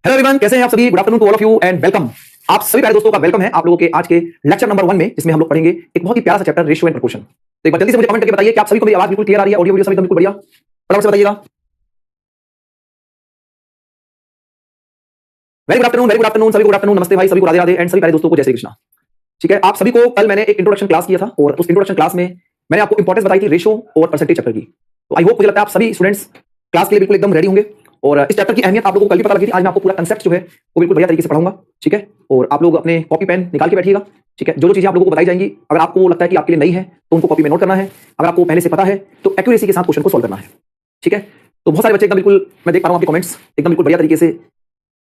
Hello everyone, कैसे हैं आप सभी। Good afternoon to all of you and welcome. आप सभी प्यारे दोस्तों का वेलकम है आप लोगों के आज के लेक्चर नंबर 1 में, जिसमें हम लोग पढ़ेंगे एक बहुत ही प्यारा सा चैप्टर, रेशियो एंड प्रोपोर्शन। तो एक बार जल्दी से मुझे कमेंट करके बताइए कि आप सभी को मेरी आवाज बिल्कुल क्लियर आ रही है, ऑडियो वीडियो सभी बिल्कुल बढ़िया। फटाफट से बताइएगा। Very good afternoon, very good afternoon, सभी गुड आफ्टरनून, नमस्ते भाई, सभी को राधे राधे एंड सभी प्यारे दोस्तों को जय श्री कृष्णा। ठीक है, आप सभी को कल मैंने एक इंट्रोडक्शन क्लास किया था और उस इंट्रोडक्शन क्लास में मैंने आपको इंपॉर्टेंस बताई थी रेशियो और परसेंटेज चैप्टर की। तो आई होप, मुझे लगता है आप सभी स्टूडेंट्स क्लास के लिए बिल्कुल एकदम रेडी होंगे और इस चैप्टर की अहमियत आप लोगों को कल भी पता लगी थी। आज मैं आपको पूरा कंसेप्ट जो है वो बिल्कुल बढ़िया तरीके से पढ़ाऊंगा। ठीक है, और आप लोग अपने कॉपी पेन निकाल के बैठिएगा। ठीक है, जो जो चीजें आप लोगों को बताई जाएंगी, अगर आपको लगता है कि आपके लिए नई है तो उनको कॉपी में नोट करना है। अगर आपको पहले से पता है तो एक्यूरेसी के साथ क्वेश्चन को सॉल्व करना है। ठीक है, तो बहुत सारे बच्चे एकदम बिल्कुल, मैं देख पा रहा हूं आपके कमेंट्स एकदम बिल्कुल बढ़िया तरीके से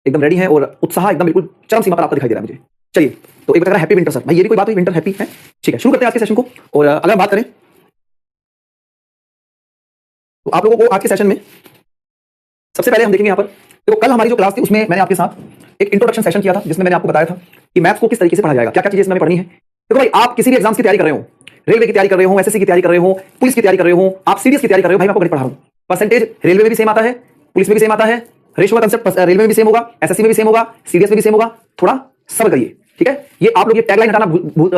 एकदम रेडी हैं और उत्साह एकदम बिल्कुल चरम सीमा पर आपको दिखाई दे रहा है मुझे। चलिए, तो एक बता रहा है हैप्पी विंटर सर, भाई ये भी कोई बात हुई, विंटर हैप्पी है। ठीक है, शुरू करते हैं आज के सेशन को। और अगर हम बात करें तो आप लोगों को आज के सेशन में सबसे पहले हम देखेंगे यहाँ पर, देखो कल हमारी जो क्लास थी उसमें मैंने आपके साथ एक इंट्रोडक्शन सेशन किया था, जिसमें मैंने आपको बताया था कि मैथ्स को किस तरीके से पढ़ा जाएगा, क्या क्या चीजें इसमें हमें पढ़नी है। देखो भाई, आप किसी भी एग्जाम्स की तैयारी कर रहे हो, रेलवे की तैयारी कर रहे हो, एसएससी की तैयारी कर रहे हो, पुलिस की तैयारी कर रहे हो, आप सीडीएस की तैयारी कर रहे हो, भाई मैं आपको गणित पढ़ा रहा हूँ। परसेंटेज रेलवे में भी सेम आता है, पुलिस में भी सेम आता है, रेशियो का कंसेप्ट रेलवे में भी सेम होगा, एसएससी में भी सेम होगा, सीडीएस में भी सेम होगा। थोड़ा सब्र करिए। ठीक है, ये आप लोग ये टैगलाइन हटाना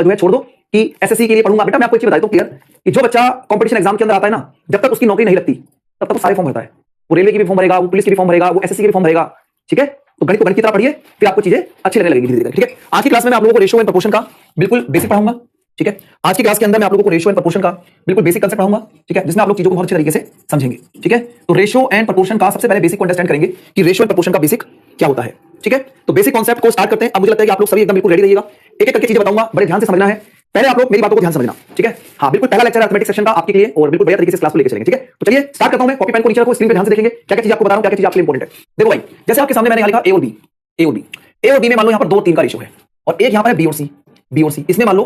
जो है छोड़ दो कि एसएससी के लिए पढ़ूंगा। बेटा मैं आपको एक चीज बताता हूं क्लियर, कि जो बच्चा कंपटीशन एग्जाम के अंदर आता है ना, जब तक उसकी नौकरी नहीं लगती तब तक वो सारे फॉर्म भरता है। वो रेलवे की भी फॉर्म भरेगा, वो पुलिस की भी फॉर्म भरेगा, वो एसएससी की भी फॉर्म भरेगा। ठीक है, तो गणित को गणित की तरह पढ़िए, फिर आपको चीजें अच्छी लगने लगेगी धीरे धीरे। ठीक है, आज की क्लास में मैं आप लोगों को रेशियो एंड प्रोपोर्शन का बिल्कुल बेसिक पढ़ाऊंगा। ठीक है, आज की क्लास के अंदर मैं आप लोगों को रेशियो एंड प्रोपोर्शन का बिल्कुल बेसिक कंसेप्ट पढ़ाऊंगा। ठीक है, जिसमें आप लोग चीजों को बहुत अच्छे तरीके से समझेंगे। ठीक है, तो रेशियो एंड प्रोपोर्शन का सबसे पहले बेसिक को अंडरस्टैंड करेंगे कि रेशियो एंड प्रोपोर्शन का बेसिक क्या होता है। ठीक है, तो बेसिक कॉन्सेप्ट को स्टार्ट करते हैं। अब मुझे लगता है कि आप लोग सभी एकदम बिल्कुल रेडी रहिएगा, एक एक करके चीजें बताऊंगा, बड़े ध्यान से समझना है। पहले आप लोग मेरी बातों को ध्यान से समझना। ठीक है, हाँ बिल्कुल पहला लेक्चर है अर्थमेटिक सेक्शन का आपके लिए और बिल्कुल बढ़िया तरीके से क्लास को लेकर चलेंगे। ठीक है, तो चलिए स्टार्ट करता हूं। मैं कॉपी पेन को नीचे रखो, स्क्रीन पे ध्यान से देखेंगे क्या क्या चीज आपको बता रहा हूं, क्या क्या चीज आपके लिए इंपॉर्टेंट है। देखो भाई, जैसे आपके सामने मैंने यहाँ लिखा ए और बी, ए और बी, ए और बी में मान लो यहाँ पर 2 और 3 का रेशियो है, और एक यहाँ पर है बी और सी, बी और सी, इसमें मान लो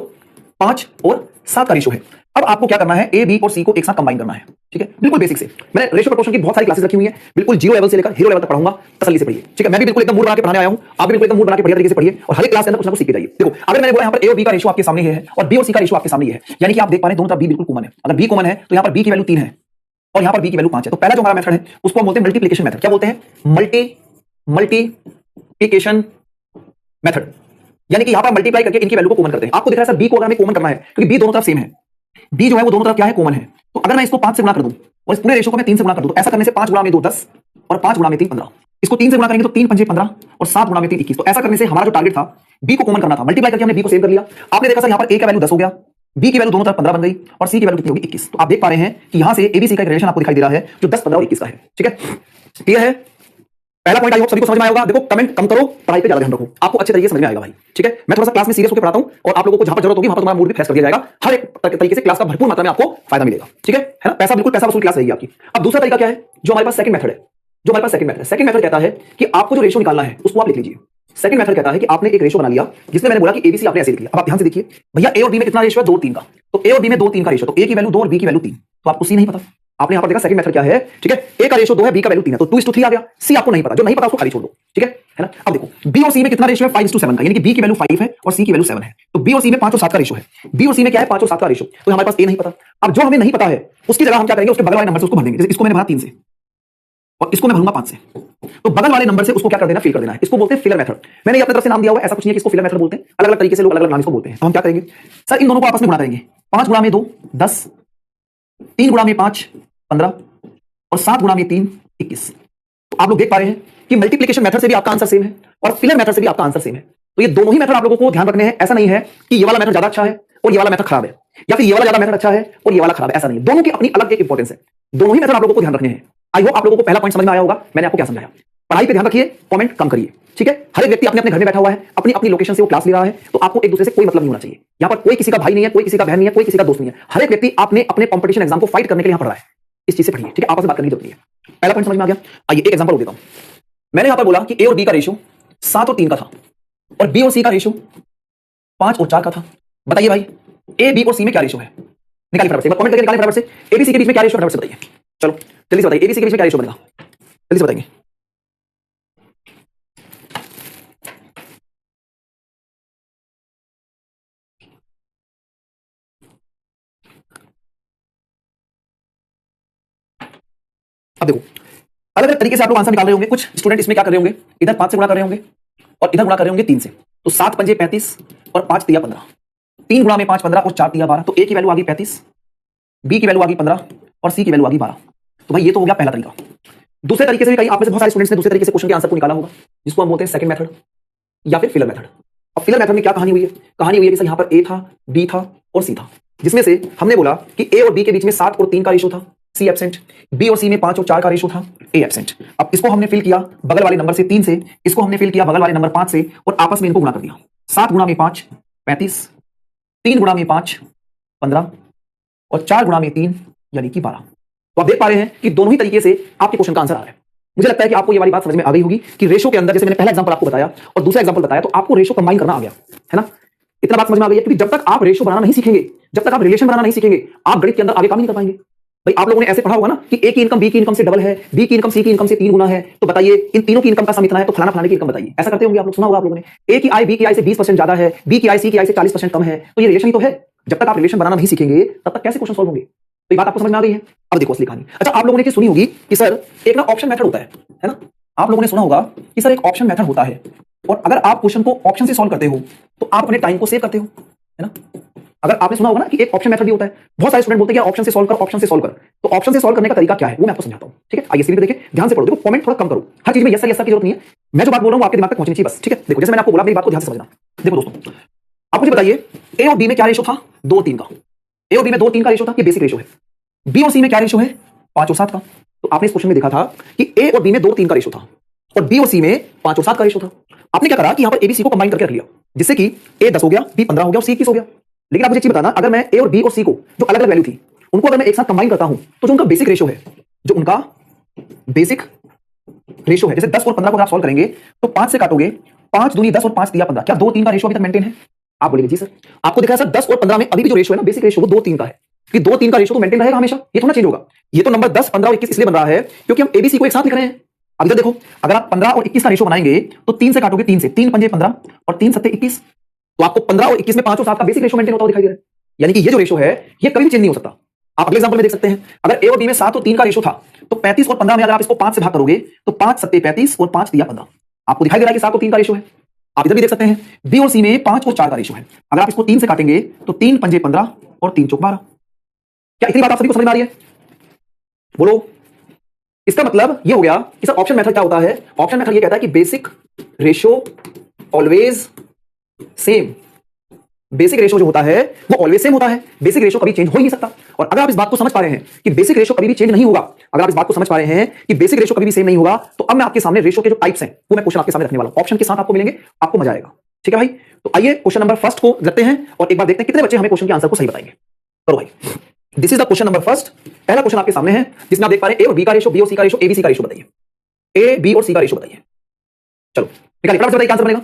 5 और 7 का रेशियो है। अब आपको क्या करना है, ए बी और सी को एक साथ कंबाइन करना है। ठीक है, बिल्कुल बेसिक से मैंने रेशियो प्रोपोर्शन की बहुत सारी क्लासेस रखी हुई है, बिल्कुल जीरो लेवल से लेकर हीरो लेवल तक पढ़ाऊंगा, तसल्ली से पढ़िए। ठीक है, मैं भी बिल्कुल एकदम मूड बना के पढ़ाने आया हूं, आप भी बिल्कुल एकदम मूड बना के बढ़िया तरीके से पढ़िए और हर एक क्लास के अंदर कुछ ना कुछ सीख के जाइए। देखो, अगर मैंने बोला यहाँ पर ए और बी का रेशियो आपके सामने है और बी और सी का रेशियो आपके सामने है, यानी कि आप देख पा रहे हैं दोनों तरफ बी बिल्कुल कॉमन है। अगर बी कॉमन है तो यहाँ पर बी की वैल्यू 3 है और यहाँ पर बी की वैल्यू 5 है। तो पहला जो हमारा मेथड है उसको हम बोलते हैं मल्टीप्लिकेशन मेथड। क्या बोलते हैं? मल्टीप्लिकेशन मेथड, यानी कि यहां पर मल्टीप्लाई करके इनकी वैल्यू को कॉमन करते हैं। आपको दिख रहा है सर बी को अगर हमें कॉमन करना है, क्योंकि बी दोनों तरफ सेम है, बी जो है वो दोनों तरफ क्या है, कॉमन है। तो अगर मैं इसको 5 से गुणा कर दूं और इस पूरे रेशियो को मैं 3 से गुणा कर दूं, तो ऐसा करने से 5 गुणा में 2 10 और 5 गुणा में 3 15। इसको 3 से गुणा करेंगे तो 3 पंजे 15 और 7 गुणा में 3 21। तो ऐसा करने से हमारा जो टारगेट था बी को कॉमन करना था, मल्टीप्लाई करके हमने बी को सेव कर लिया। आपने देखा सर यहाँ पर ए का वैल्यू 10 हो गया, बी की वैल्यू दोनों तरफ 15 बन गई और सी की वैल्यू कितनी होगी 21। तो आप देख पा रहे हैं कि यहां से एबीसी का एक रिलेशन आपको दिखाई दे रहा है जो 10 15 और 21 का है। ठीक है, क्लियर है? पहला पॉइंट आई होप सभी को समझ में आया होगा। देखो कमेंट कम करो, पढ़ाई पे ज्यादा ध्यान रखो, आपको अच्छे तरीके से समझ में आएगा भाई। ठीक है, मैं थोड़ा सा क्लास में सीरियस होकर पढ़ाता हूं और आप लोगों को जहां पर जरूरत होगी वहां पर तुम्हारा मूड भी फ्रेश कर दिया जाएगा। हर एक तरीके से क्लास का भरपूर मात्रा में आपको फायदा मिलेगा। ठीक है ना? पैसा बिल्कुल पैसा वसूल क्लास रहेगी आपकी। अब दूसरा तरीका क्या है, जो हमारे पास सेकंड मेथड है, जो हमारे पास सेकंड मेथड है, सेकंड मेथड कहता है कि आपको जो रेशियो निकालना है उसको आप लिख लीजिए। सेकंड मेथड कहता है कि आपने एक रेशियो बना लिया जिसमें मैंने बोला कि एबीसी आपने ऐसे लिख लिया। अब आप ध्यान से देखिए भैया, ए और बी में कितना रेशियो है, 2 3 का। तो ए और बी में 2 3 का रेशियो, तो ए की वैल्यू 2 और बी की वैल्यू 3। तो आपको सी नहीं पता, आपने यहां पर देखा सेकंड मेथड क्या है। ठीक है, ए का रेशियो 2 है, बी का वैल्यू 3 है, तो 2:3 आ गया। सी आपको नहीं पता, जो नहीं पता उसको खाली छोड़ दो। ठीक है ना? अब देखो बी और सी में कितना रेशियो है, 5:7 का, यानी कि बी की वैल्यू 5 है और सी की वैल्यू 7 है। तो बी और सी में 5 और 7 का रेशियो है, बी और सी में क्या है, 5 और 7 का रेशियो। तो हमारे पास ए नहीं पता। अब जो हमें नहीं पता है उसकी जगह हम क्या करेंगे, उसके बगल वाले नंबर से उसको भर देंगे। जैसे इसको मैंने भरा 3 से और इसको मैं भरूंगा 5 से, तो बगल वाले नंबर से उसको क्या कर देना, फिल कर देना है। इसको बोलते हैं फिलर मेथड। मैंने अपनी तरफ से नाम दिया हुआ है, ऐसा कुछ नहीं है कि इसको फिलर मेथड बोलते हैं, अलग अलग तरीके से लोग अलग अलग नाम इसको बोलते हैं। तो हम क्या करेंगे सर, इन दोनों को आपस में गुणा करेंगे। 5 गुणा में 2 10, 3 गुणा में 5 15 और 7 गुणा में 3 21। तो आप लोग देख पा रहे हैं कि मल्टीप्लिकेशन मेथड से भी आपका आंसर सेम है और फिलर मेथड से भी आपका आंसर सेम है। तो ये दोनों ही मेथड आप लोगों को ध्यान रखने हैं। ऐसा नहीं है कि ये वाला मेथड ज्यादा अच्छा है और ये वाला मेथड खराब है, या फिर ये वाला ज्यादा मेथड अच्छा है और ये वाला खराब है, ऐसा नहीं है। दोनों की अपनी अलग एक इंपॉर्टेंस है, दोनों ही मेथड आप लोगों को ध्यान रखने हैं। आई होप आप लोगों को पहला पॉइंट समझ में आया होगा मैंने आपको क्या समझाया। पढ़ाई पे ध्यान रखिए, कमेंट कम करिए। ठीक है, हर एक व्यक्ति अपने अपने घर में बैठा हुआ है, अपनी अपनी लोकेशन से वो क्लास ले रहा है, तो आपको एक दूसरे से कोई मतलब नहीं होना चाहिए। यहाँ पर कोई किसी का भाई नहीं है, कोई किसी का बहन नहीं है, कोई किसी का दोस्त नहीं है। हर एक व्यक्ति अपने अपने कंपटीशन एग्जाम को फाइट करने के लिए यहाँ पढ़ रहा है। इस चीज से पढ़िए। ठीक है, आपस में बात करने की जरूरत नहीं है। पहला पॉइंट समझ में आ गया। आइए एक एग्जांपल देता हूं। मैंने यहां पर बोला कि ए और बी का रेशियो 7 और 3 का था और बी और सी का रेशियो 5 और 4 का था। बताइए भाई, ए बी और सी में क्या रेशियो है, निकालिए फटाफट से, कमेंट करके निकालिए फटाफट से। एबीसी के बीच में क्या रेशियो है, फटाफट से बताइए। चलो जल्दी से बताइए, एबीसी के बीच में क्या रेशियो बनेगा, जल्दी से बताएंगे। अब देखो, अलग अलग तरीके से आप लोग आंसर निकाल रहे होंगे। कुछ स्टूडेंट इसमें क्या कर रहे होंगे, इधर 5 से गुणा कर रहे होंगे और इधर गुणा कर रहे होंगे 3 से। तो 7 पंजे 35 और 5 तिया 15, 3 गुणा में 5 15 और 4 तिया 12। तो ए की वैल्यू आ गई 35, बी की वैल्यू आ गई 15 और सी की वैल्यू आ गई 12। तो भाई ये तो हो गया पहला तरीका। दूसरे तरीके से भी कई आप में से बहुत सारे स्टूडेंट्स ने दूसरे तरीके से क्वेश्चन के आंसर को निकाला होगा, जिसको हम बोलते हैं सेकंड मेथड या फिर फिलर मेथड। अब फिलर मेथड में क्या कहानी हुई है? कहानी हुई है कि सर यहाँ पर ए था, बी था और सी था, जिसमें से हमने बोला कि ए और बी के बीच में 7 और 3 का रेशो था, सी एब्सेंट। बी और सी में 5 और 4 का रेशो था, ए एब्सेंट। अब इसको हमने फिल किया बगल वाले नंबर से 3 से, इसको हमने फिल किया बगल वाले नंबर 5 से और आपस में इनको गुणा कर दिया। 7 गुणा में 5 35, 3 गुणा में 5 15 और 4 गुणा में 3 यानी कि 12। तो आप देख पा रहे हैं कि दोनों ही तरीके से आपके क्वेश्चन का आंसर आ रहा है। मुझे लगता है कि आपको ये वाली बात समझ में आ गई होगी कि रेशो के अंदर, जैसे मैंने पहला एग्जांपल आपको बताया और दूसरा एग्जांपल बताया, तो आपको रेशो कंबाइन करना आ गया है ना। इतना बात समझ में आ गई है, क्योंकि जब तक आप रेशो बनाना नहीं सीखेंगे, जब तक आप रिलेशन बनाना नहीं सीखेंगे, आप गणित के अंदर आगे काम नहीं कर पाएंगे। भाई आप लोगों ने ऐसे पढ़ा होगा ना कि ए की इनकम बी की इनकम से डबल है, बी की इनकम सी की इनकम से 3 गुना है, तो बताइए इन तीनों की इनकम का सम इतना है, तो फलाना फलाने की इनकम बताइए। ऐसा करते होंगे आप लोग, सुना होगा आप लोगों ने। ए की आय बी की आय से 20% ज्यादा है, बी की आय सी की आय से 40% कम है, तो ये रिलेशन ही तो है। जब तक आप रिलेशन बनाना नहीं सीखेंगे तब तक कैसे क्वेश्चन सॉल्व होंगे? तो ये बात आपको समझ में आ गई है। अब देखो असली कहानी। अच्छा, आप लोगों ने सुनी होगी कि सर एक ना ऑप्शन मेथड होता है ना। आप लोगों ने सुना होगा कि सर एक ऑप्शन मेथड होता है, और अगर आप क्वेश्चन को ऑप्शन से सॉल्व करते हो तो आप अपने टाइम को सेव करते हो, है ना। अगर आपने सुना होगा ना कि एक ऑप्शन मेथड भी होता है। बहुत सारे स्टूडेंट बोलते हैं कि ऑप्शन से सॉल्व कर, ऑप्शन से सॉल्व कर। तो ऑप्शन से सॉल्व करने का तरीका क्या है वो मैं आपको समझाता हूं, ठीक है। आइए स्क्रीन पे देखिए, ध्यान से पढ़ो। देखो कमेंट थोड़ा कम करो, हर चीज में यस सर की जरूरत नहीं है। मैं जो बात बोल रहा हूं आपके दिमाग तक पहुंचनी चाहिए बस, ठीक है। देखो जैसे मैंने आपको बोला, मेरी बात को ध्यान से समझना। देखो दोस्तों, आप मुझे बताइए ए और बी में क्या रेशो था? 2 और 3 का। ए और बी में 2 और 3 का रेशो था, ये बेसिक रेशो है। बी और सी में क्या रेशो है? 5 और 7 का। तो आपने इस क्वेश्चन में देखा था कि ए और बी में 2 और 3 का रेशो था और बी और सी में 5 और 7 का रेशो था। आपने क्या करा कि यहां पर एबीसी को कंबाइन करके रख लिया, जिससे कि ए 10 हो गया, बी 15 हो गया और सी 21 हो गया। लेकिन आप मुझे चीज बताना, अगर मैं ए और बी और सी को जो अलग अलग वैल्यू थी उनको अगर मैं एक साथ कंबाइन करता हूं, तो जो उनका बेसिक रेशो है, जो उनका बेसिक रेशो है, जैसे 10 और 15 को आप सॉल्व करेंगे तो 5 से काटोगे, 5 दूनी 10 और 5 तिया 15। क्या 2 3 का रेशो अभी तक मेंटेन है? आप बोलेंगे जी सर। आपको दिखा सर 10 और 15 में अभी भी जो रेशो है ना, बेसिक रेशो, वो 2 3 का है। कि 2 3 का रेशो तो मेंटेन रहेगा हमेशा, ये थोड़ा चेंज होगा। ये तो नंबर 10 15 और 21 इसलिए बन रहा है क्योंकि हम एबीसी को एक साथ लिख रहे हैं। अब इधर देखो, अगर आप 15 और 21 का रेशो बनाएंगे तो 3 से काटोगे, 3 से 3 पंजे 15 और 3 सत्ते 21, तो आपको 15 और 21 में 5 और 7 का बेसिक रेशो मेंटेन होता हुआ दिखाई दे रहा है। यानी कि ये जो रेशो है ये कभी भी चेंज नहीं हो सकता। आप अगले एग्जांपल में देख सकते हैं, अगर ए और बी में 7 और 3 का रेशो था, तो 35 और 15 में अगर आप इसको 5 से भाग करोगे तो 5 सत्ते 35 और 5 तिया 15। आपको दिखाई दे रहा है कि 7 और 3 का रेशो है। आप इधर भी देख सकते हैं, बी और सी में 5 और 4 का रेशो है। अगर आप इसको 3 से काटेंगे तो 3 पंजे 15 और 3 चौक 12। क्या इतनी बात आप सभी को समझ में आ रही है? बोलो। इसका मतलब ये हो गया कि सर ऑप्शन मेथड क्या होता है? ऑप्शन मेथड ये कहता है कि basic ratio always same. Basic ratio जो होता है वो ऑलवेज सेम होता है, बेसिक रेशो कभी चेंज हो ही नहीं सकता। और अगर आप इस बात को समझ पा रहे हैं कि बेसिक रेशो कभी भी चेंज नहीं होगा, अगर आप इस बात को समझ पा रहे हैं कि बेसिक रेशो कभी भी सेम नहीं होगा, तो अब मैं आपके सामने रेशो के जो टाइप्स हैं वो मैं क्वेश्चन आपके सामने रखने वाला हूं। ऑप्शन के साथ आपको मिलेंगे, आपको मजा आएगा, ठीक है भाई। तो आइए क्वेश्चन नंबर फर्स्ट को रखते हैं और एक बार देखते हैं कितने बच्चे हमें क्वेश्चन के आंसर को सही बताएंगे। करो भाई, this is the question number first. पहला क्वेश्चन आपके सामने है जिसमें आप देख पा रहे हैं ए और बी का रेशो, बी और सी का रेशो, ए बी सी का रेशो बताइए। ए बी और सी का रेशो बताइए। चलो निकालिए, फटाफट बताइए क्या आंसर बनेगा।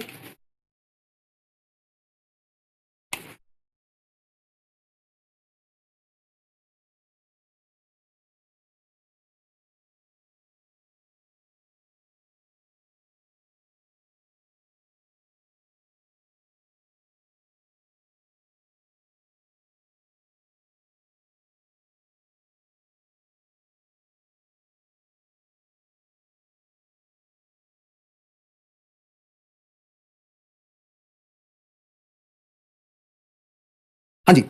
हाँ जी,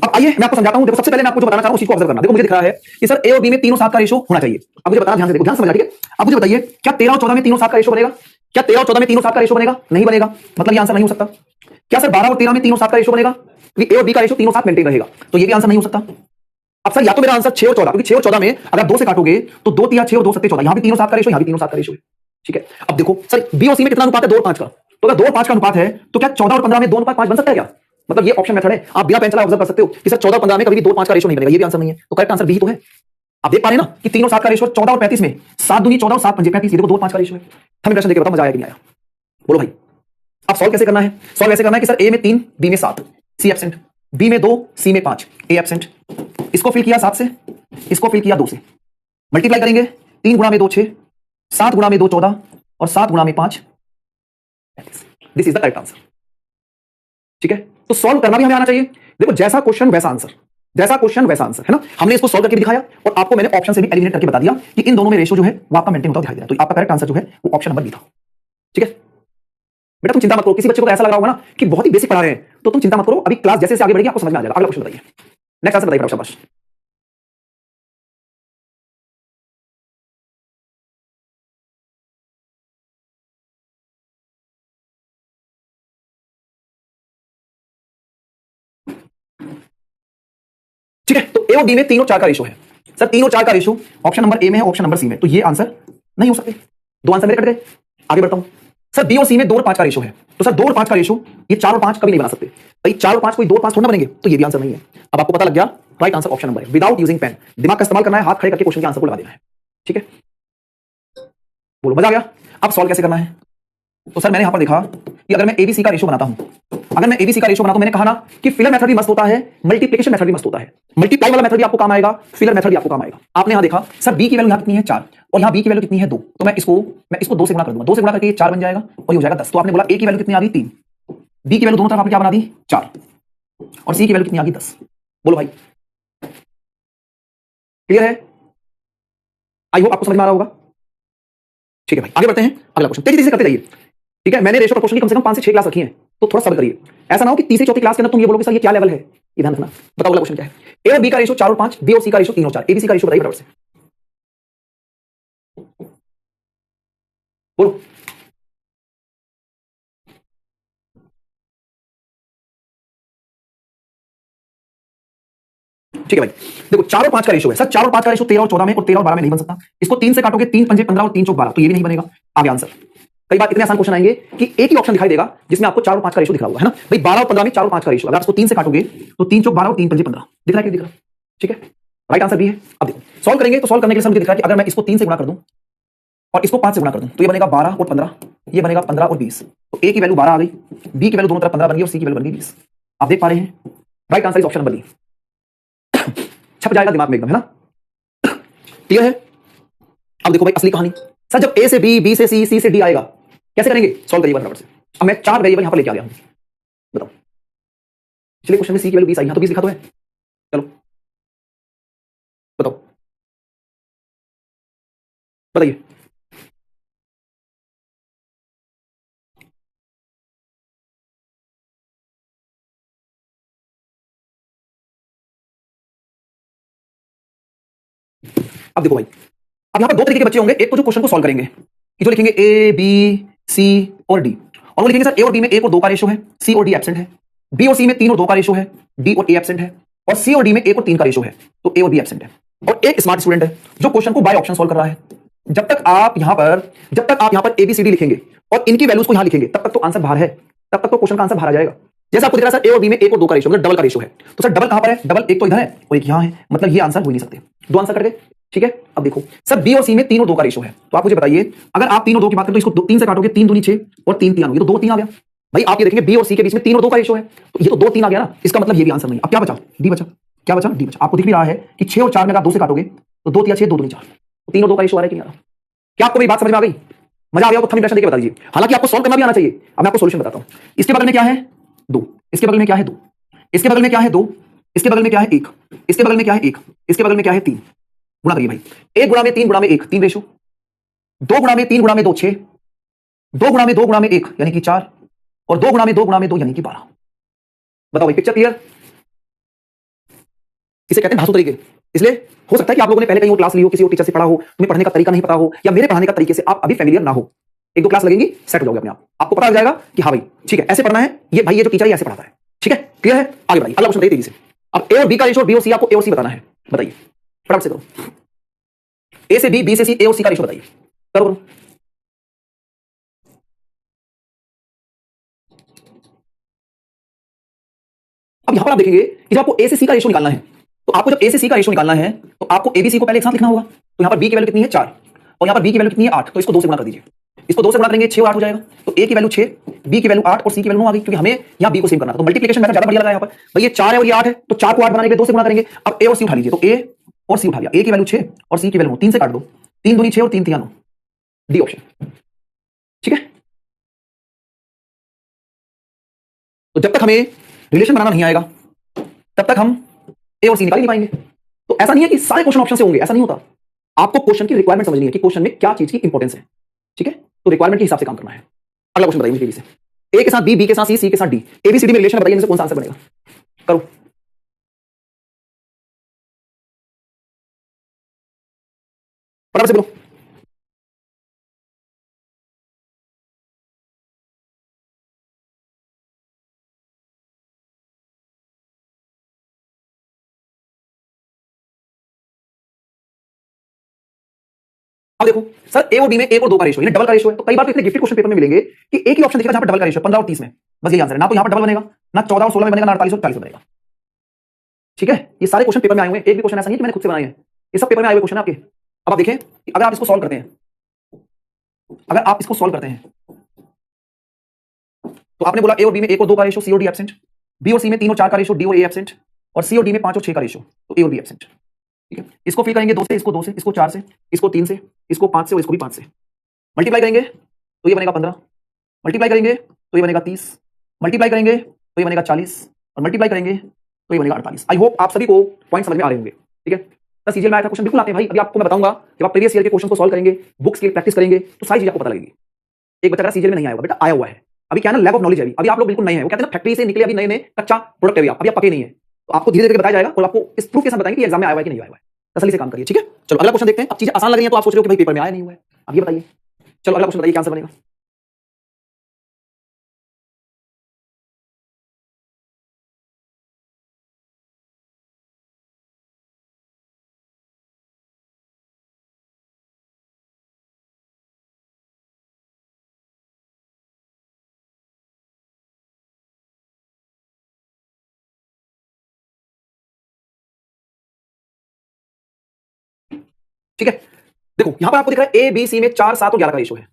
अब आइए मैं आपको समझाता हूं। देखो सबसे पहले मैं आपको जो बताना चाह रहा हूं उस चीज को ऑब्जर्व करना। देखो मुझे दिख रहा है कि सर ए और बी में 3 और 7 का रेशो होना चाहिए। अब मुझे बताना, ध्यान से देखो, ध्यान से समझना, ठीक है। अब मुझे बताइए क्या 13 और 14 में 3 और 7 का रेशो बनेगा? क्या 13 और 14 में 3 और 7 का रेशो बनेगा? नहीं बनेगा, मतलब ये आंसर नहीं हो सकता। क्या सर 12 और 13 में 3 और 7 का रेशो बनेगा? क्योंकि ए और बी का रेशो 3 और 7 मेंटेन रहेगा, तो ये भी आंसर नहीं हो सकता। अब सर या तो मेरा आंसर 6 और 14, क्योंकि 6 और 14 में अगर 2 से काटोगे तो 2 तिया 6 और 2 सत्ते 14, यहां भी 3 और 7 का रेशो, यहां भी 3 और 7 का रेशो है, ठीक है। अब देखो सर बी और सी में कितना अनुपात है? 2 और 5 का। तो अगर 2 और 5 का अनुपात है तो क्या 14 और 15 में 2 अनुपात 5 बन सकता है क्या? मतलब ये ऑप्शन मेथड है, आप बिना पेन चलाए ऑब्जर्व कर सकते हो कि सर 14 और 15 में कभी भी 2 और 5 का रेशो नहीं बनेगा। ये भी आंसर नहीं है, तो करेक्ट आंसर बी ही तो है। आप देख पा रहे हैं ना कि 3 और 7 का रेशो, 14 और 35 में 7 दूनी 14 और 7 पंजे 35, ये देखो 2 और 5 का रेशो है। हम इंप्रेशन देके बताओ मजा आया कि नहीं आया? बोलो भाई। अब सॉल्व कैसे करना है? सॉल्व ऐसे करना है कि सर ए में 3, बी में 7, सी एब्सेंट, बी में 2, सी में 5, ए एब्सेंट। इसको फिल किया 7 से, इसको फिल किया 2 से, मल्टीप्लाई करेंगे 3 गुणा में 2 6, 7 गुणा में 2 14 और 7 गुणा में 5 35। This is the correct answer, ठीक है। तो सॉल्व करना भी हमें आना चाहिए। देखो जैसा क्वेश्चन वैसा आंसर, जैसा क्वेश्चन वैसा आंसर, है ना। हमने इसको सॉल्व करके भी दिखाया और आपको मैंने ऑप्शन से भी एलिमिनेट करके बता दिया कि इन दोनों में रेशो जो है वो आपका मेंटेन होता दिखाई दे रहा है। तो आपका करेक्ट आंसर जो है वो ऑप्शन नंबर बी था। ठीक है बेटा, तुम चिंता मत करो। किसी बच्चे को तो ऐसा लग रहा होगा ना कि बहुत ही बेसिक पढ़ा रहे हैं, तो तुम चिंता मत करो, अभी क्लास जैसे आगे बढ़ेगी आपको समझ में आ जाएगा। अगला क्वेश्चन बताइए, नेक्स्ट आंसर बताइए, शाबाश। ठीक है, तो ए और बी में 3 और 4 का रेशो है। सर 3 और 4 का रेशो ऑप्शन नंबर ए में है, ऑप्शन नंबर सी में, तो ये आंसर नहीं हो सकते। दो आंसर मेरे कट गए। आगे बढ़ता हूं। सर बी और सी में 2 और 5 का रेशो है, तो सर 2 और 5 का रेशो, ये 4 और 5 कभी नहीं बना सकते भाई। 4 और 5 कोई 2 और 5 थोड़ा बनेंगे, तो ये भी आंसर नहीं है। अब आपको पता लग गया, राइट आंसर ऑप्शन नंबर है, विदाउट यूजिंग पेन। दिमाग का इस्तेमाल करना है, हाथ खड़े करके क्वेश्चन के आंसर को लगा देना है। ठीक है, बोलो मजा आ गया। अब सॉल्व कैसे करना है? तो सर मैंने यहां पर देखा कि अगर मैं एबीसी का रेशो बनाता हूं, अगर मैं एबीसी का रेशो बनाता हूं, मैंने कहा ना कि फिलर मेथड भी मस्त होता है, मल्टीप्लिकेशन मेथड भी मस्त होता है। मल्टीप्लाई वाला मेथड भी आपको काम आएगा, फिलर मेथड भी आपको काम आएगा। आपने यहां देखा सर बी की वैल्यू यहां कितनी है 4 और यहां बी की वैल्यू कितनी है 2, तो मैं इसको 2 से गुणा कर दूंगा। 2 से गुणा करके ये 4 बन जाएगा और ये हो जाएगा 10। तो आपने बोला ए की वैल्यू कितनी आ गई 3, बी की वैल्यू दोनों तरफ आपने क्या बना दी 4 और सी की वैल्यू कितनी आ गई 10। बोलो भाई क्लियर है? आई होप आपको समझ में आ रहा होगा। ठीक है भाई, आगे बढ़ते हैं। अगला क्वेश्चन तेजी से करते जाइए। ठीक है, मैंने रेशो प्रोपोर्शन की कम से कम 5 से 6 क्लास रखी है, तो थोड़ा सब्र करिए। ऐसा ना हो कि तीसरी चौथी क्लास के अंदर तुम ये बोलोगे सर ये क्या लेवल है, ये ध्यान रखना। बताओ अगला क्वेश्चन क्या है। ए और बी का रेशो 4 और 5, बी और सी का रेशो 3 और 4, एबीसी का रेशो बताइए फटाफट से। बोलो। ठीक है भाई, देखो 4 और 5 का रेशो है सर, 4 और 5 का रेशो 13 और 14 में और 13 और 12 में नहीं बन सकता। इसको 3 से काटोगे, 3 पंजे 15 और 3 चौक 12, तो ये भी नहीं बनेगा। आगे आंसर। कई बार इतने आसान क्वेश्चन आएंगे कि एक ही ऑप्शन दिखाई देगा जिसमें आपको 4 और 5 का रेशो दिख रहा होगा, है ना भाई। 12 और 15 में 4 और 5 का रेशो, अगर इसको 3 से काटोगे तो 3 चौक 12 और 3 पंजे 15 दिख रहा है कि दिख रहा है? ठीक है, राइट आंसर भी है। अब देखो सॉल्व करेंगे, तो सॉल्व करने के लिए मुझे दिख रहा है कि अगर मैं इसको 3 से गुणा कर दूं और इसको 5 से गुणा कर दूं तो ये बनेगा 12 और 15, ये बनेगा 15 और 20। तो ए की वैल्यू 12 आ गई, बी की वैल्यू दोनों तरफ 15 बन गई और सी की वैल्यू बन गई 20। आप देख पा रहे हैं, right answer is option number D. छप जाएगा दिमाग में एकदम, है ना। क्लियर है? अब देखो भाई असली कहानी। सर जब ए से बी, बी से सी, सी से डी आएगा, कैसे करेंगे? सॉल्व करिए फटाफट से। अब मैं 4 वेरिएबल यहां पर लेके आ गया हूं, बताओ। पिछले क्वेश्चन में सी की वैल्यू 20 आई, यहां तो 20 लिखा तो है। चलो बताओ, बताइए। अब देखो भाई, अब यहां पर 2 तरीके के बच्चे होंगे। एक तो जो क्वेश्चन को सॉल्व करेंगे, कि जो लिखेंगे ए बी सी और डी, और वो लिखेंगे सर ए और बी में 1 और 2 का रेशो है, सी और डी एब्सेंट है। बी और सी में 3 और 2 का रेशो है, डी और ए एब्सेंट है। और सी और डी में 1 और 3 का रेशो है, तो ए और बी एब्सेंट है। और एक स्मार्ट स्टूडेंट है जो क्वेश्चन को बाय ऑप्शन सॉल्व कर रहा है। जब तक आप यहां पर एबीसीडी लिखेंगे और इनकी वैल्यूज को यहां लिखेंगे, तब तक तो आंसर बाहर है, तब तक तो क्वेश्चन का आंसर बाहर आ जाएगा। जैसे आपको दिख रहा है सर ए और बी में 1 और 2 का रेशो, मतलब डबल का रेशो है, तो सर डबल कहां पर है? डबल एक तो इधर है और एक यहां है, मतलब ये आंसर हो ही नहीं सकते। 2 आंसर कट गए। ठीक है, अब देखो सर बी और सी में 3 और 2 का रेशो है, तो आप मुझे बताइए अगर आप 3 और 2 की बात करें तो इसको 3 से काटोगे, 3 दूनी 6 और 3 3 ये तो 2 3 आ गया भाई। आप ये देखेंगे बी और सी के बीच में 3 और 2 का रेशो है, तो ये तो 2 3 आ गया ना, इसका मतलब ये भी आंसर नहीं। अब क्या बचा? डी बचा। क्या बचा? डी बचा। आपको दिख भी रहा है कि 6 और 4 में अगर 2 से काटोगे तो 2 3 6, 2 दूनी 4, तो 3 और 2 का रेशो आ रहा है कि नहीं आ रहा? क्या आपको मेरी बात समझ में आ गई? मजा आ गया तो थंब इंप्रेशन देके बता दीजिए। हालांकि आपको सॉल्व करना भी आना चाहिए। अब मैं आपको सॉल्यूशन बताता हूं। इसके बगल में क्या है? 2, इसके बगल में क्या है? 2, इसके बगल में क्या है? 2, इसके बगल में क्या है? 1, इसके बगल में क्या है? 1, इसके बगल में क्या है? 3। गुणा करिए भाई, 1 गुणा में 3 गुणा में 1 3 रेशो, 2 गुणा में 3 गुणा में 2 6, 2 गुणा में 2 गुणा में 1 यानी कि 4, और 2 गुणा में 2 गुणा में 2 यानी कि 12। बताओ भाई, पिक्चर क्लियर? इसे कहते हैं धांसू तरीके। इसलिए हो सकता है कि आप लोगों ने पहले कहीं और क्लास ली हो, किसी और टीचर से पढ़ा हो, तुम्हें पढ़ने का तरीका नहीं पता हो, या मेरे पढ़ाने का तरीके से आप अभी फेमिलियर ना हो। 1 2 क्लास लगेंगी, सेट हो जाओगे अपने आप, आपको पता लग जाएगा कि हाँ भाई ठीक है ऐसे पढ़ना है, ये भाई ये जो टीचर है ऐसे पढ़ाता है। ठीक है, क्लियर है? आगे बढ़ाइए, अगला क्वेश्चन बताइए तेजी से। अब ए और बी का रेशो, बी और सी, आपको ए और सी बताना है, बताइए फटाफट से करो। ए से बी, बी से सी, ए और सी का रेशो बताइए, करो करो। अब यहां पर आप देखेंगे कि जब आपको ए से सी का रेशो निकालना है, तो आपको जब ए से सी का रेशो निकालना है तो आपको एबीसी को पहले एक साथ लिखना होगा। तो यहां पर बी की वैल्यू कितनी है 4 और यहां पर बी की वैल्यू कितनी है 8, तो इसको 2 से गुणा कर दीजिए। इसको 2 से गुणा करेंगे 6 और 8 हो जाएगा, तो ए की वैल्यू 6, बी की वैल्यू 8 और सी की वैल्यू 9 आ गई, क्योंकि हमें यहां बी को सेम करना था। तो मल्टीप्लिकेशन मेथड ज्यादा बढ़िया लगा यहां पर भाई। ये 4 है और ये 8 है, तो 4 को 8 बनाने के लिए 2 से गुणा करेंगे। अब ए और सी उठा लीजिए, तो ए और सी उठा लिया, ए की वैल्यू 6 और सी की वैल्यू 9, 3 से काट दो, 3 दूनी 6 और 3 3 9, डी ऑप्शन। ठीक है, तो जब तक हमें रिलेशन बनाना नहीं आएगा तब तक हम ए और सी निकाल ही नहीं पाएंगे। तो ऐसा नहीं है कि सारे क्वेश्चन ऑप्शन से होंगे, ऐसा नहीं होता। आपको क्वेश्चन की रिक्वायरमेंट समझनी है कि क्वेश्चन में क्या चीज की इंपॉर्टेंस है, ठीक है। तो रिक्वायरमेंट के हिसाब से काम करना है। अगला क्वेश्चन बताइए मुझे से, ए के साथ बी, बी के साथ सी, सी के साथ डी, एबीसीडी में रिलेशन बताइए, इनसे कौन सा आंसर बनेगा? करो। फटाफट से बोलो। अब देखो सर, ए और बी में 1 और 2 का रेशो, यानी डबल का रेशो है। तो कई बार तो इतने गिफ्टेड क्वेश्चन पेपर में मिलेंगे कि एक ही ऑप्शन दिखेगा जहां पर डबल का रेशो 15 और 30 में, बस यही आंसर है। ना तो यहां पर डबल बनेगा, ना 14 और 16 में बनेगा, ना 48 और 40 में बनेगा, ठीक है। ये सारे क्वेश्चन पेपर में आए हुए हैं, एक भी क्वेश्चन ऐसा नहीं है कि मैंने खुद से बनाए हैं, ये सब पेपर में आए हुए क्वेश्चन है आपके। अब आप देखें कि अगर आप इसको सॉल्व करते हैं, अगर आप इसको सॉल्व करते हैं, तो आपने बोला ए और बी में 1 और 2 का रेशो, सी और डी एब्सेंट, बी और सी में 3 और 4 का रेशो, डी और ए एब्सेंट, और सी और डी में 5 और 6 का रेशो, तो ए और बी एब्सेंट, ठीक है। इसको फिल करेंगे 2 से, इसको 2 से, इसको 4 से, इसको 3 से, इसको 5 से और इसको भी 5 से। मल्टीप्लाई करेंगे तो ये बनेगा 15, मल्टीप्लाई करेंगे तो ये बनेगा 30, मल्टीप्लाई करेंगे तो ये बनेगा 40, और मल्टीप्लाई करेंगे तो ये बनेगा 48। आई होप आप सभी को पॉइंट समझ में आ रहे होंगे, ठीक है। तो सीजीएल में आया था क्वेश्चन बिल्कुल आते हैं भाई। अभी आपको मैं बताऊंगा, जब आप प्रीवियस ईयर के क्वेश्चन को सॉल्व करेंगे, बुक्स की प्रैक्टिस करेंगे, तो सारी चीजें आपको पता लगेगी। एक बच्चा अगर सीजीएल में नहीं आया होगा, बेटा आया हुआ है, अभी क्या है ना, लैक ऑफ नॉलेज है। अभी आप लोग बिल्कुल नए हैं, वो कहते हैं ना फैक्ट्री से निकले, अभी नए नए कच्चा प्रोडक्ट है, अभी आप पके नहीं है। तो आपको धीरे धीरे बताया जाएगा और आपको इस प्रूफ के साथ बताएंगे कि एग्जाम में आया हुआ है कि नहीं आया हुआ है। तसल्ली से काम करिए, ठीक है। चलो अगला क्वेश्चन देखते हैं। अब चीजें आसान लग रही है तो आप सोच रहे हो कि भाई पेपर में आया नहीं हुआ है, अब ये बताइए। चलो अगला क्वेश्चन बताइए, क्या आंसर बनेगा? ठीक है, देखो यहां पर आपको दिख रहा है ए बी सी में 4, 7 और 11 का रेशो है,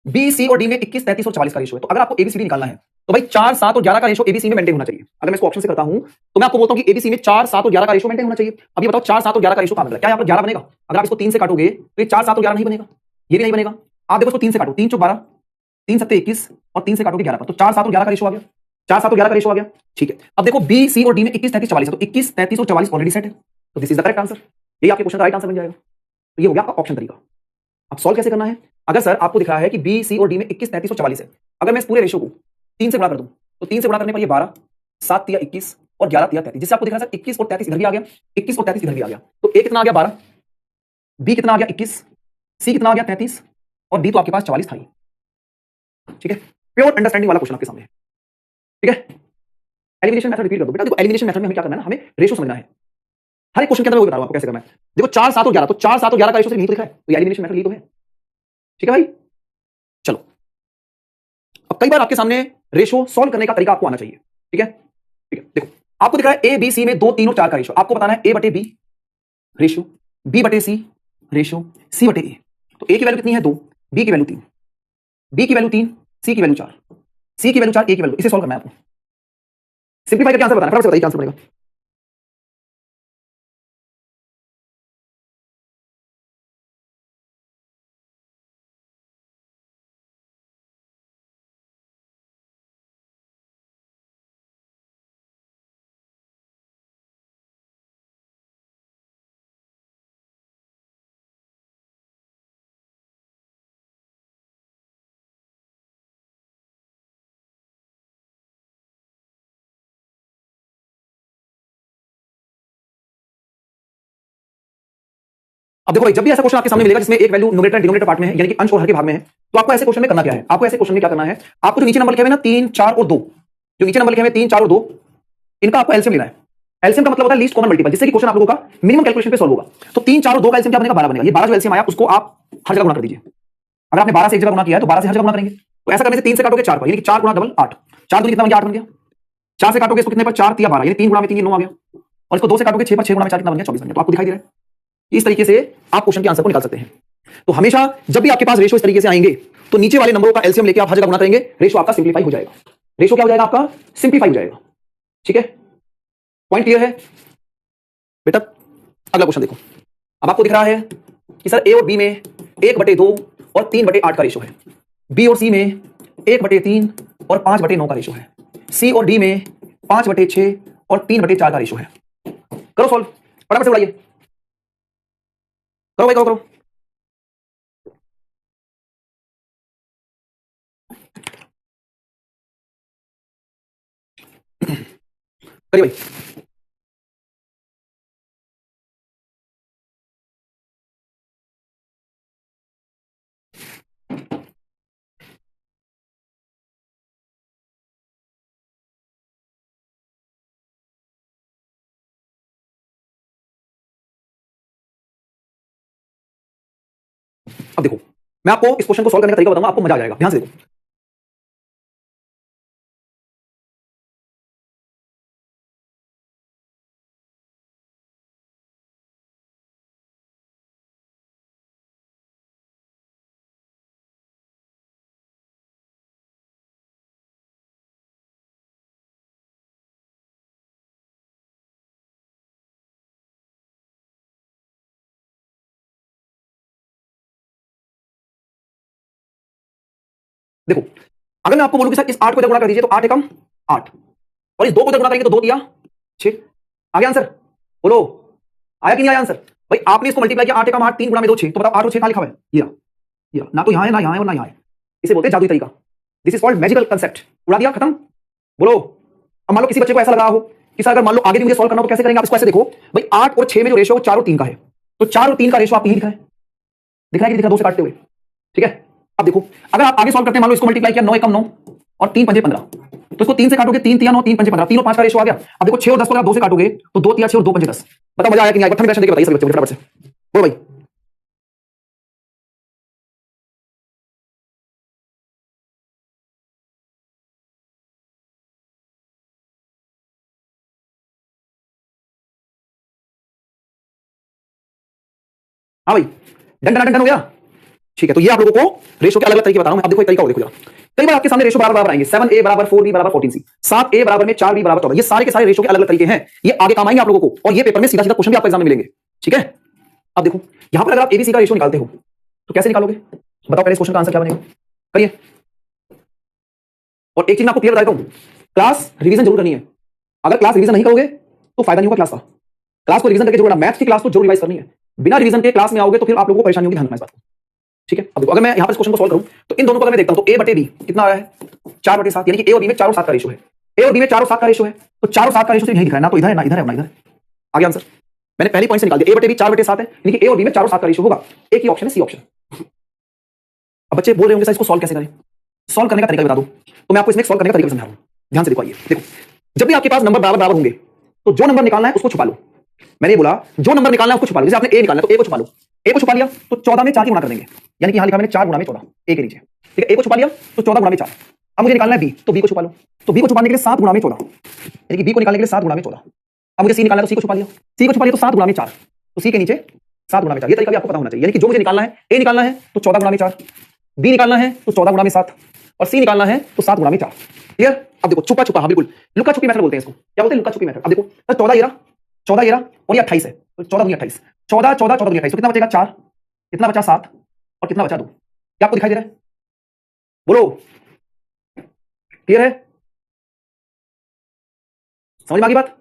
बी सी और डी में 21, 33 और 44 का रेशो है। तो अगर आपको एबीसीडी निकालना है तो भाई 4, 7 और 11 का रेशो एबीसी में मेंटेन होना चाहिए। अगर मैं इसको ऑप्शन से करता हूं तो मैं आपको बोलता हूं कि एबीसी में 4, 7 और 11 का रेशो मेंटेन होना चाहिए। अब ये बताओ 4, 7 और 11 का रेशो कहां मिल रहा है? क्या यहां पर 11 बनेगा? अगर आप इसको 3 से काटोगे तो ये 4, 7 और 11 नहीं बनेगा, ये भी नहीं बनेगा। आप देखो इसको 3 से काटो, 3 चौक 12, 3 सत्ते 21 और 3 से काटोगे 11 पर, तो 4, 7 और 11 का रेशो आ गया, 4, 7 और 11 का रेशो आ गया, ठीक है। अब देखो बी सी और डी में 21, 33, 44 है, तो 21, 33 और 44 ऑलरेडी सेट है, तो this is the correct answer. यही आपके क्वेश्चन का राइट आंसर बन जाएगा। तो ये हो गया आपका ऑप्शन तरीका। अब सॉल्व कैसे करना है? अगर सर आपको दिख रहा है कि बी सी और डी में 21, 33 और 44 है, अगर मैं इस पूरे रेशो को 3 से गुणा कर दूं तो 3 से गुणा करने पर ये 12, 7 तिया 21 और 11 तिया 33, जिससे आपको दिख रहा है सर 21 और 33 इधर भी आ गया, 21 और 33 इधर भी आ गया, तो ए कितना आ गया 12, बी कितना आ गया 21, सी कितना आ गया 33 और डी तो आपके पास 44 था ही, ठीक है। प्योर अंडरस्टैंडिंग वाला क्वेश्चन आपके सामने है, ठीक है। एलिमिनेशन मेथड रिपीट कर दो बेटा। देखो एलिमिनेशन मेथड में हमें क्या करना है, हमें रेशो समझना है। हर एक क्वेश्चन के अंदर वो बता रहा हूं आपको कैसे करना है। देखो 4, 7 और 11, तो 4, 7 और 11 का रेशो सिर्फ यही तो लिखा है, तो एलिमिनेशन मेथड यही तो है, ठीक है भाई। चलो अब कई बार आपके सामने रेशो सॉल्व करने का तरीका आपको आना चाहिए, ठीक है। ठीक है, देखो आपको दिख रहा है ए बी सी में 2, 3 और 4 का रेशो, आपको बताना है ए बटे बी रेशो, बी बटे सी रेशो, सी बटे ए। तो ए की वैल्यू कितनी है 2, बी की वैल्यू 3, बी की वैल्यू 3, सी की वैल्यू 4, सी की वैल्यू 4, ए की वैल्यू, इसे सॉल्व करना है आपको। सिंपलीफाई करके आंसर बताना, फटाफट से बताइए क्या आंसर बनेगा। अब देखो भाई, जब भी ऐसा क्वेश्चन आपके सामने मिलेगा जिसमें एक value numerator and denominator part में है, यानी कि अंश और हर के भाग में है, तो आपको ऐसे क्वेश्चन में करना क्या है? आपको ऐसे क्वेश्चन में क्या करना है, आपको जो नीचे नंबर लिखे हुए ना 3, 4 और 2, जो नीचे नंबर लिखे हुए 3, 4 और 2, इनका आपको एलसीएम लेना है। एलसीएम का मतलब होता है लीस्ट कॉमन मल्टीपल, जिससे कि क्वेश्चन आप लोगों का मिनिमम कैलकुलेशन पे सॉल्व होगा। तो 3, 4 और 2 का एलसीएम क्या बनेगा? 12 बनेगा। ये 12 जो एलसीएम आया उसको आप हर जगह गुणा कर दीजिए। अगर आपने 12 से एक जगह गुणा किया है तो 12 से हर जगह गुणा करेंगे। तो ऐसा करने से 3 से काटोगे 4 पर, यानी कि 4 गुणा डबल 8, 4 दूनी कितना बन गया? 8 बन गया। 4 से काटोगे इसको कितने पर? 4 तिया 12, यानी 3 गुणा में 3 ये 9 आ गया। और इसको 2 से काटोगे 6 पर, 6 गुणा में 4 कितना बन गया? 24 बन गया। तो आपको दिखाई दे रहा है इस तरीके से आप क्वेश्चन के आंसर को निकाल सकते हैं। तो हमेशा जब भी आपके पास रेशो इस तरीके से आएंगे तो नीचे वाले नंबरों का एलसीएम लेके आप हर जगह गुणा करेंगे, रेशो आपका सिंपलीफाई हो जाएगा। रेशो क्या हो जाएगा? आपका सिंपलीफाई हो जाएगा, ठीक है। पॉइंट क्लियर है बेटा? अगला क्वेश्चन देखो। अब आपको दिख रहा है कि सर ए और बी में 1/2 और 3/8 का रेशो है, बी और सी में 1/3 और 5/9 का रेशो है, सी और डी में 5/6 और 3/4 का रेशो है। करो सॉल्व, फटाफट से उड़ाइए, करो भाई, करो करो। करिए भाई। अब देखो, मैं आपको इस क्वेश्चन को सॉल्व करने का तरीका बताऊंगा, आपको मजा आ जाएगा, ध्यान से देखो। देखो, अगर मैं आपको बोलूं कि सर इस 8 को इधर गुणा कर दीजिए, तो 8 एकम 8, और इस 2 को इधर गुणा करेंगे तो 2 दिया 6। आ गया आंसर? बोलो, आया कि नहीं आया आंसर? भाई आपने इसको मल्टीप्लाई किया, 8 एकम 8, 3 गुणा में 2 6, तो बताओ 8 और 6 कहां लिखा हुआ है? ये ना तो यहां है, ना यहां है, और ना यहां है। इसे बोलते हैं जादुई तरीका। This is called magical concept. उड़ा दिया, खत्म। बोलो। अब मान लो किसी बच्चे को ऐसा लगा हो कि सर अगर मान लो आगे भी मुझे सॉल्व करना हो तो कैसे करेंगे? आप इसको ऐसे देखो भाई, 8 और 6 में जो रेशो है वो 4 और 3 का है, तो 4 और 3 का रेशो आप यही दिखा है, दिख रहा है कि दिख रहा है 2 से काटते हुए? ठीक है। अब देखो, अगर आप आगे सॉल्व करते हैं, मान लो इसको मल्टीप्लाई किया, 9 एकम 9 और 3 पंजे 15, तो इसको 3 से काटोगे, 3 तिया 9, 3 पंजे 15, 3 और 5 का रेशो आ गया। अब देखो 6 और 10 को अगर आप 2 से काटोगे तो 2 तिया 6 और 2 पंजे 10। बताओ मजा आया कि नहीं आया? बटन प्रेस करके बताइए सभी बच्चे फटाफट से। बोलो भाई। हाँ भाई, डन डन डन हो गया। ठीक है, तो ये आप लोगों को रेशो के अलग अलग तरीके बता रहा हूं मैं। अब देखो एक तरीका और देखो जरा। कई बार आपके सामने रेशो बराबर बराबर आएंगे, 7a बराबर 4b बराबर 14c, 7a बराबर में 4b बराबर 14। ये सारे के सारे रेशो के अलग अलग तरीके हैं, ये आगे काम आएंगे आप लोगों को, और ये पेपर में सीधा सीधा क्वेश्चन भी आपको एग्जाम में मिलेंगे। ठीक है। अब देखो, यहां पर अगर आप एबीसी का रेशो निकालते हो तो कैसे निकालोगे? बताओ पहले इस क्वेश्चन का आंसर क्या बनेगा, करिए। और एक चीज मैं आपको क्लियर बता देता हूं, क्लास रिवीजन जरूर करनी है। अगर क्लास रिवीजन नहीं करोगे तो फायदा नहीं होगा क्लास का। क्लास को रिवीजन करके जरूर, मैथ्स की क्लास को जरूर रिवाइज करनी है। बिना रिवीजन के क्लास में आओगे तो फिर आप लोगों को परेशानी होगी, ध्यान रखना इस बात को। ठीक है। अब देखो, अगर मैं यहां पर इस क्वेश्चन को सॉल्व करूं तो इन दोनों को अगर मैं देखता हूं तो a बटे b कितना आ रहा है? 4 बटे 7, यानी कि a और b में 4 और 7 का रेशो है। a और b में 4 और 7 का रेशो है, तो 4 और 7 का रेशो सिर्फ यही दिख रहा है, ना तो इधर है, ना इधर है, ना इधर है। आ गया आंसर? मैंने पहले पॉइंट से निकाल दिया, a बटे b 4 बटे 7 है, यानी कि a और b में 4 और 7 का रेशो होगा। एक ही ऑप्शन है, सी ऑप्शन। अब बच्चे बोल रहे होंगे सर इसको सॉल्व कैसे करें? सॉल्व करने का तरीका बता दो, तो मैं आपको इसमें सॉल्व करने का तरीका समझा रहा हूं। ध्यान से देखो, आइए देखो, जब भी आपके पास नंबर बराबर बराबर होंगे तो जो नंबर निकालना है उसको छुपा लो। मैंने ये बोला जो नंबर निकालना है उसको छुपा लो। जैसे आपने a निकालना है तो a को छुपा लो, a को छुपा लिया तो 14 में 4 की गुणा कर देंगे, यानी कि यहां लिखा मैंने 4 गुणा में 14 a के नीचे। ठीक है, a को छुपा लिया तो 14 गुणा में 4। अब मुझे निकालना है b, तो b को छुपा लो, तो b को छुपाने के लिए 7 गुणा में 14, यानी कि b को निकालने के लिए 7 गुणा में 14। अब मुझे c निकालना है तो c को छुपा लिया, c को छुपा लिया तो 7 गुणा में 4, तो c के नीचे 7 गुणा में 4। ये तरीका भी आपको पता होना चाहिए, यानी कि जो मुझे निकालना है, a निकालना है तो 14 गुणा में 4, b निकालना है तो 14 गुणा में 7, और c निकालना है तो 7 गुणा में 4। क्लियर? अब देखो, छुपा छुपा, हाँ बिल्कुल, लुका छुपी मेथड बोलते हैं इसको। क्या बोलते हैं? लुका छुपी मेथड। अब देखो, 14 ये रहा, 14 ये रहा, और ये 28 है, तो 14 दूनी 28, 14 14 14 दूनी 28, तो कितना बचेगा? 4, कितना बचा? 7, और कितना बचा? 2। क्या आपको दिखाई दे रहा है? बोलो, क्लियर है? समझ में आ गई बात?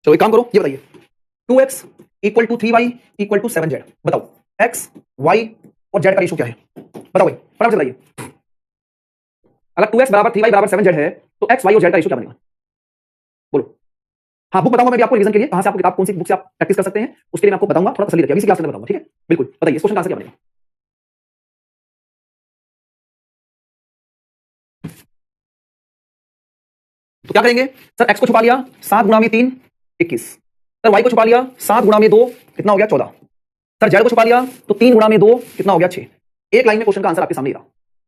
चलो एक काम करो, ये बताइए, 2x equal to 3y equal to 7z। बताओ x, y और z का रेशो क्या है? बताओ भाई, फटाफट से बताइए। अगर 2x बराबर 3y बराबर 7z है तो x, y और z का रेशो क्या बनेगा? बोलो। हाँ, बुक बताऊंगा मैं भी आपको रिवीजन के लिए, कहां से आपको किताब, कौन सी बुक से आप प्रैक्टिस कर सकते हैं, उसके लिए मैं आपको बताऊंगा। थोड़ा तसल्ली रखिए, अभी इसी क्लास में बताऊंगा। ठीक है, बिल्कुल बताइए इस क्वेश्चन का आंसर क्या बनेगा? तो क्या करेंगे? सर x को छुपा लिया, 7 गुणा में 3 21। सर y को छुपा लिया, 7 गुणा में 2 कितना हो गया? 14। सर z को छुपा लिया तो 3 गुणा में 2 कितना हो गया? 6। एक लाइन में क्वेश्चन का आंसर आपके सामने ही रहा।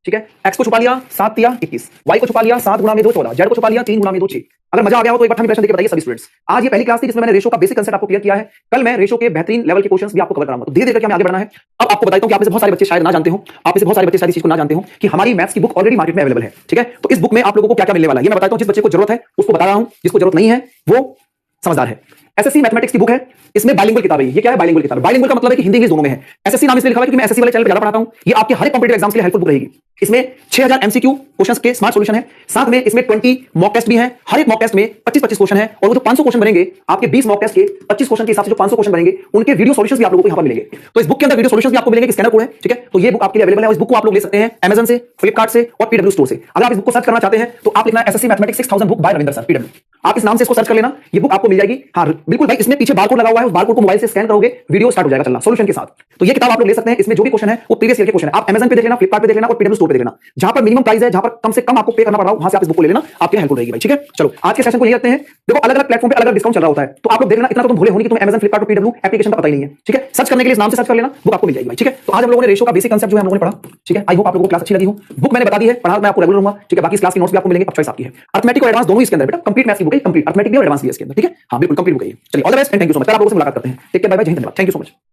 ठीक है, x को छुपा लिया, 7 तिया 21, y को छुपा लिया, 7 गुणा में 2 14, z को छुपा लिया 3 गुणा में 2 6। अगर मजा आ गया हो तो एक बार इंप्रेशन देके बताइए सभी स्टूडेंट्स। आज ये पहली क्लास थी जिसमें मैंने रेशो का बेसिक कंसेप्ट आपको क्लियर किया है। कल मैं रेशो के बेहतरीन लेवल के क्वेश्चंस भी आपको कवर कराऊंगा। तो धीरे धीरे करके हमें आगे बढ़ना है। अब आपको बताता हूं कि आप में से बहुत सारे बच्चे शायद ना जानते हो, आप में से बहुत सारे बच्चे शायद इस चीज को ना जानते हो कि हमारी मैथ्स की बुक ऑलरेडी मार्केट में अवेलेबल है। ठीक है, तो इस बुक में आप लोगों को क्या क्या मिलने वाला है ये मैं बताता हूं। जिस बच्चे को जरूरत है उसको बता रहा हूं, जिसको जरूरत नहीं है वो समझदार है। एसएससी मैथमेटिक्स की बुक है, इसमें बाइलिंगुअल किताब है। ये क्या है? बाइलिंगुअल किताब है। बाइलिंगुअल का मतलब है कि हिंदी इंग्लिश दोनों में है। एसएससी नाम इसलिए लिखा हुआ है क्योंकि मैं एसएससी वाले चैनल पे ज्यादा पढ़ाता हूं। ये आपके हर एक कॉम्पिटिटिव एग्जाम के लिए हेल्पफुल बुक रहेगी। इसमें 6000 एमसीक्यू क्वेश्चंस के स्मार्ट सॉल्यूशन है, साथ में इसमें 20 मॉक टेस्ट भी है। हर एक मॉक टेस्ट में 25-25 क्वेश्चन है, और वो जो 500 क्वेश्चन बनेंगे आपके 20 मॉक टेस्ट के 25 क्वेश्चन के हिसाब से जो 500 क्वेश्चन बनेंगे उनके वीडियो सॉल्यूशंस भी आप लोगों को यहां पर मिलेंगे। तो इस बुक के अंदर वीडियो सॉल्यूशंस भी आपको मिलेंगे, स्कैनर कोड है, ठीक है। तो ये बुक आपके लिए अवेलेबल है, और इस बुक को आप लोग ले सकते हैं Amazon से, फ्लिपकार्ट से और पीडब्ल्यू स्टोर से। अगर आप इस बुक को सर्च करना चाहते हैं तो आप लिखना SSC mathematics 6000 book by Ravinder sir, PW. आप इस नाम से इसको सर्च कर लेना, ये बुक आपको मिल जाएगी। हाँ बिल्कुल भाई, इसमें पीछे बारकोड लगा हुआ है, उस बारकोड को मोबाइल से स्कैन करोगे, वीडियो स्टार्ट हो जाएगा चलना सॉल्यूशन के साथ। तो ये किताब आप लोग ले सकते हैं। इसमें जो भी क्वेश्चन है वो प्रीवियस ईयर के क्वेश्चन है। आप Amazon पे देख लेना, फ्लिपकार्ट पे देख लेना और पीडब्ल्यू स्टोर पे देख लेना। जहां पर मिनिमम प्राइस है, जहां पर कम से कम आपको पे करना पड़ रहा हो, वहां से आप इस बुक को ले लेना, आपके हेल्प रहेगी भाई, ठीक है। चलो आज के सेशन को यही रखते हैं। देखो अलग अलग प्लेटफॉर्म पे अलग अलग डिस्काउंट चल रहा होता है, तो आप लोग देख लेना। इतना तो तुम भूले होंगे कि तुम्हें Amazon, फ्लिपकार्ट और पीडब्ल्यू एप्लीकेशन का पता ही नहीं है, ठीक है। सर्च करने के लिए इस नाम से सर्च कर लेना, बुक आपको मिल जाएगी भाई, ठीक है। तो आज हम लोगों ने रेशियो का बेसिक कांसेप्ट जो है हम लोगों ने पढ़ा, ठीक है। आई होप आप लोगों को क्लास अच्छी लगी हो। बुक मैंने बता दी है, पढ़ा मैं आपको रेगुलर रहूंगा, ठीक है। बाकी क्लास की नोट्स भी आपको मिलेंगे, अब चॉइस आपकी है। अर्थमेटिक और एडवांस दोनों इसके अंदर बेटा, कंप्लीट मैथ्स की बुक है, कंप्लीट अर्थमेटिक भी और एडवांस भी है इसके अंदर, ठीक है। हां बिल्कुल कंप्लीट बुक है। चलिए all the best and thank you so much. कल आप लोगों से मुलाकात करते हैं। टेक केयर, बाय बाय, जय हिंद, धन्यवाद, थैंक यू सो मच।